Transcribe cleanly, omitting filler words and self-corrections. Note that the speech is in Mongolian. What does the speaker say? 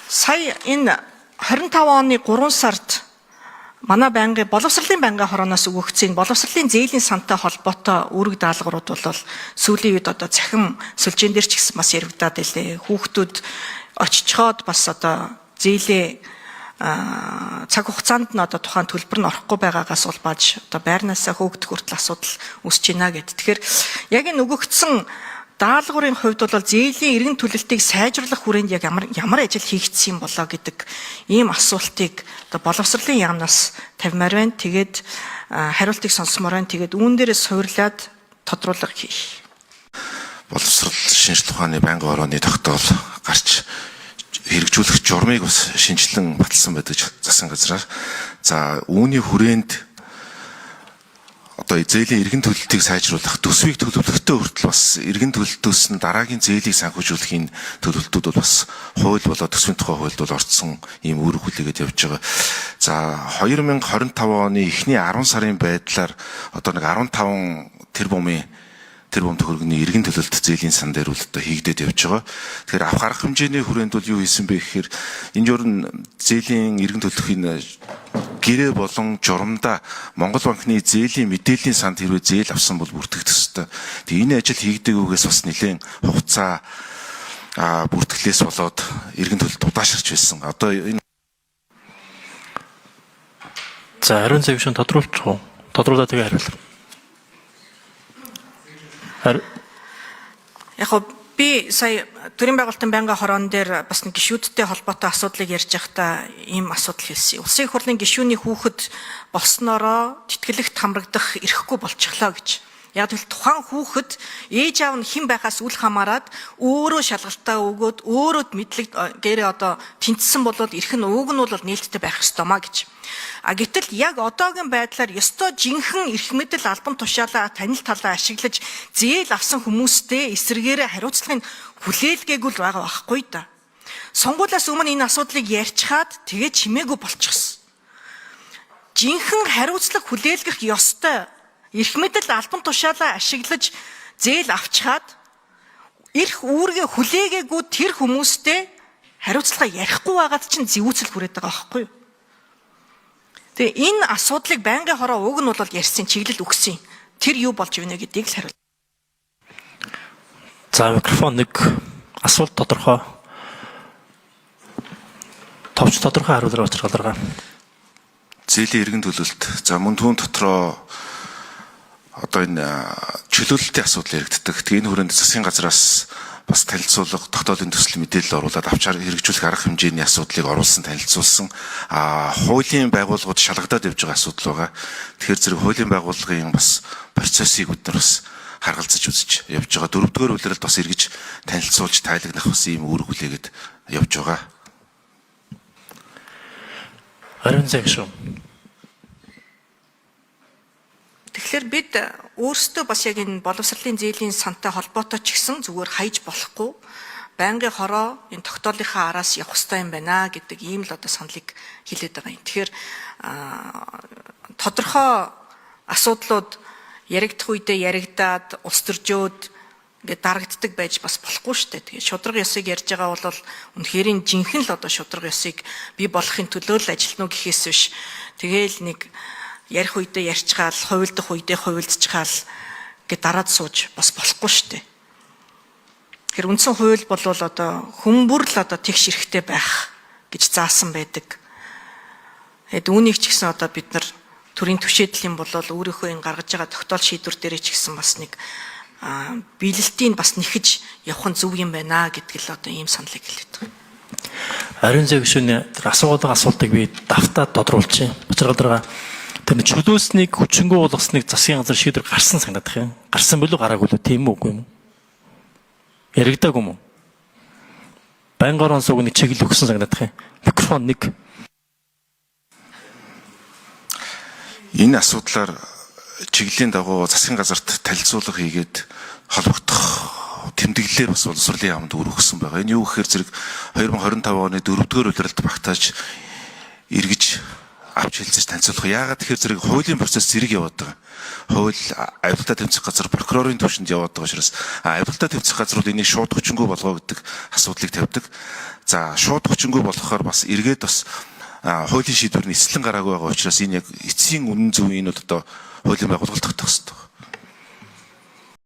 Сая энэ 25 оны 3 сард манай боловсролын байнгын хорооноос өгөгдсөн боловсролын зээлийн сантай холбоотой үүрэг даалгаврууд бол сүүлийн үед одоо цахим сүлжээн дээр ч гэсэн бас яригдаад илээ. Хүүхдүүд очичоод бас одоо зээлийн цаг хугацаанд нь одоо тухайн төлбөр нь орохгүй байгаагаас улбааж одоо байрнаасаа хөөгдөх хүртэл асуудал үүсэж байна гэд. Тэгэхээр яг энэ өгөгдсөн даалгаврын хувьд бол зээлийн иргэн төлөлтийг сайжруулах хүрээнд яг ямар ажил хийгдсэн юм болоо гэдэг ийм асуултыг одоо боловсролын яамнаас тавьмаар байна. Тэгээд хариултыг сонсомоор байна. Тэгээд үүн дээрээс суурлаад тодруулга хийх. Боловсрол шинжилгээ ухааны байнгын хорооны тогтоол гарч хэрэгжүүлэх журмыг бас шинжилэн баталсан байдаг засгийн газраар. За үүний хүрээнд одоо зээлийн иргэн төлөлтийг сайжруулах төсвийг төлөвлөхтэй хүртэл бас иргэн төлөлтөөс нь дараагийн зээлийг санхүүжүүлэхийн төлөвлөлтүүд бол бас хууль болоод төсвийн тухай хуульд бол орцсон ийм үүрэг хүлээгээд явж байгаа. За 2025 оны эхний 10 сарын байдлаар одоо нэг 15 тэрбум төгрөгийн иргэн төлөлт зээлийн сан дээр бол одоо хийгдээд явж байгаа. Тэгэхээр авах арга хэмжээний хүрээнд бол юу хийсэн бэ гэхээр энэ журн зээлийн иргэн төлөхийн гэрээ болон журамда Монгол банкны зээлийн мэдээллийн санд хэрвээ зээл авсан бол бүртгэх ёстой. Тэгээ энэ ажил хийгдэггүйгээс бас нэлээд хугацаа бүртгэлээс болоод иргэн төлөлт удаашрч байсан. Одоо энэ за ариун цэвэр шин тодруулчих уу? Тодруулаад тэгээ хариулах. Яг би сая төрийн байгуулалтын байнгын хороон дээр бас нэг гишүүдтэй холбоотой асуудлыг ярьж байхдаа ийм асуудал хэлсэн. Улсын их хурлын гишүүний хүүхэд болсноороо тэтгэлэгт хамрагдах эрхгүй болчихлоо гэж. Яг л тухайн хүүхэд ээж аав нь хэн байхаас үл хамааран өөрөө шалгалтаа өгөөд өөрөө мэдлэг гэрээ одоо тэнцсэн болоод ирэх нь ууг нь бол нээлттэй байх ёстой маа гэж. Гэтэл яг одоогийн байдлаар ёстой жинхэнэ эрх мэдэл албан тушаалаа танил талаа ашиглаж зээл авсан хүмүүстэй эсрэгээрээ хариуцлагын хүлээлгээгүй л байгаа байхгүй да. Сонгуулиас өмнө энэ асуудлыг ярьчихад тэгээ чимээгүй болчихсон. Жинхэнэ хариуцлага хүлээлгэх ёстой эрх мэдэл албан тушаалаа ашиглаж зээл авчихад эрх үүргээ хүлээгээгүй тэр хүмүүстэй хариуцлага ярихгүй байгаад чинь зэвүүцэл хүрээд байгаа байхгүй юу? Тэгээ энэ асуудлыг байнгын хороо уг нь бол ярьсан чиглэл өгсөн. Тэр юу болж ийнэ гэдгийг л хариулна. За микрофон нэг асуулт тодорхой. Товч тодорхой хариулраа учруулгаа. Зээлийн иргэн төлөлт. За мөн түүн дотроо одоо энэ чөлөөлөлтийн асуудал яригддаг. Тэгээ энэ хүрээнд засгийн газраас бас танилцуулга, тогтоолын төсөл мэдээлэл оруулаад авчаар хэрэгжүүлэх арга хэмжээний асуудлыг оруулсан, танилцуулсан. Хуулийн байгууллагууд шалгадаад явж байгаа асуудал байгаа. Тэгэхээр зэрэг хуулийн байгууллагын бас процессыг бид нар бас харгалзаж үзэж явж байгаа. Дөрөвдүгээр үлрэлд бас эргэж танилцуулж тайлагнах бас ийм үүрэг хүлээгээд явж байгаа. Ариун цэвэр шүү. Тэгэхээр бид өөрсдөө бас яг энэ боловсролын зээлийн сантай холбоотой ч гэсэн зүгээр хайж болохгүй байнгын хороо энэ тогтоолынхаа араас явах хэрэгтэй юм байна гэдэг ийм л одоо саналыг хэлээд байгаа юм. Тэгэхээр тодорхой асуудлууд яригдах үедээ яригдаад улс төржөөд ингээд дарагддаг байж бас болохгүй шүү дээ. Тэгээд шудраг ёсыг ярьж байгаа бол үнэхээр жинхэнэ л одоо шудраг ёсыг бий болохын төлөө л ажиллана уу гэхээс биш. Тэгээл нэг ярих үедээ ярьчгаал, хувилдах үедээ хувилдчихаал гэж дараад сууж бас болохгүй шүү дээ. Тэгэхээр үндсэн хууль бол одоо хүмүүр л одоо тэгш эрэхтэй байх гэж заасан байдаг. Тэгэд үүнийг ч гэсэн одоо бид нар төрийн түшээдлийн бол өөрийнхөө энэ гаргаж байгаа тогтоол шийдвэр дээр ч гэсэн бас нэг биелэлтийг бас нэхэж явах нь зөв юм байна гэдгийг л одоо ийм саналыг хэлээд байгаа. Ариун цэвэр шүүний асуултыг би давтаад тодруулчих. Учиргаалгаа тэр чөлөөснийг хүчингү болгосныг засгийн газар шийдвэр гарсан санагдах юм. Гарсан болов гараагүй л тийм үгүй юм уу? Яригдаг юм уу? Байнгын хорооны сууг нэг чиглэл өгсөн санагдах юм. Микрофон нэг. Энэ асуудлаар чиглэлийн дагуу засгийн газарт танилцуулга хийгээд холбогдох тэмдэглэлээр бас боловсролын яамд өргөсөн байгаа. Энэ юу гэхээр зэрэг 2025 оны 4-р улиралд багтааж эргэж авч хэлцэж танилцуулах. Яагаад тэгэхээр зэрэг хуулийн процесс зэрэг яваад байгаа. Хууль авилтаа тэмцэх газар прокурорын түвшинд яваад байгаа учраас авилтаа тэмцэх газрууд энийг шууд хүчингүй болгоо гэдэг асуудлыг тавьдаг. За шууд хүчингүй болгохоор бас эргээд бас хуулийн шийдвэр нь эслэн гараагүй байгаа учраас энэ яг эцсийн үнэн зөв энэ одоо хуулийн байгууллага тогтоох хэрэгтэй.